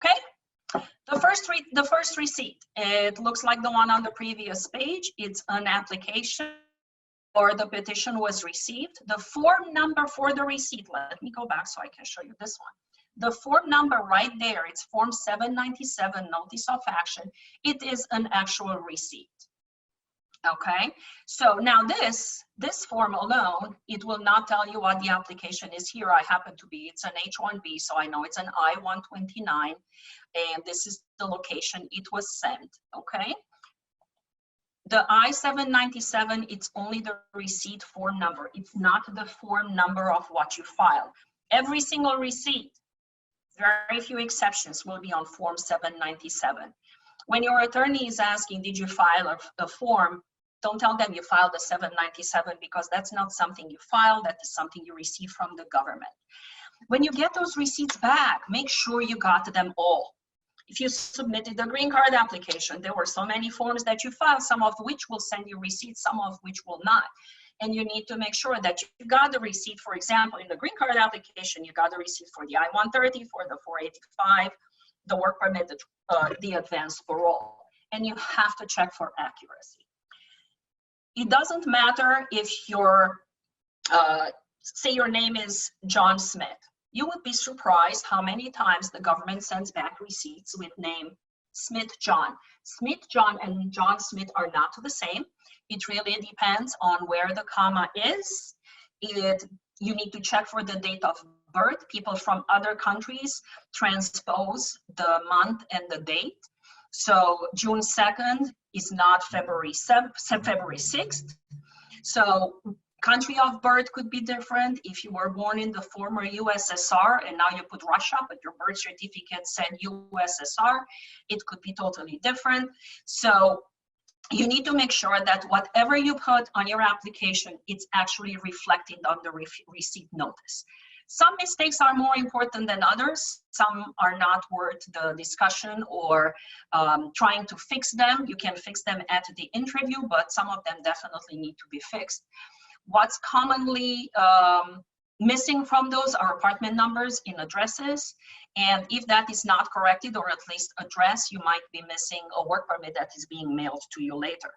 Okay. The first receipt, it looks like the one on the previous page. It's an application or the petition was received. The form number for the receipt, let me go back so I can show you this one. The form number right there, it's form 797, notice of action. It is an actual receipt. Okay, so now this form alone, it will not tell you what the application is. Here I happen to be, it's an H-1B, so I know it's an I-129, and this is the location it was sent, okay? The I-797, it's only the receipt form number. It's not the form number of what you filed. Every single receipt, very few exceptions, will be on form 797. When your attorney is asking, did you file a form, don't tell them you filed a 797 because that's not something you filed, that is something you receive from the government. When you get those receipts back, make sure you got them all. If you submitted the green card application, there were so many forms that you filed, some of which will send you receipts, some of which will not. And you need to make sure that you got the receipt. For example, in the green card application, you got the receipt for the I-130, for the 485, the work permit, the advance parole. And you have to check for accuracy. It doesn't matter if your, say your name is John Smith. You would be surprised how many times the government sends back receipts with name Smith John. Smith John and John Smith are not the same. It really depends on where the comma is. You need to check for the date of birth. People from other countries transpose the month and the date. So June 2nd is not February 6th. So country of birth could be different. If you were born in the former USSR and now you put Russia, but your birth certificate said USSR, it could be totally different. So you need to make sure that whatever you put on your application, it's actually reflected on the receipt notice. Some mistakes are more important than others. Some are not worth the discussion or trying to fix them. You can fix them at the interview, but some of them definitely need to be fixed. What's commonly missing from those are apartment numbers in addresses. And if that is not corrected or at least addressed, you might be missing a work permit that is being mailed to you later.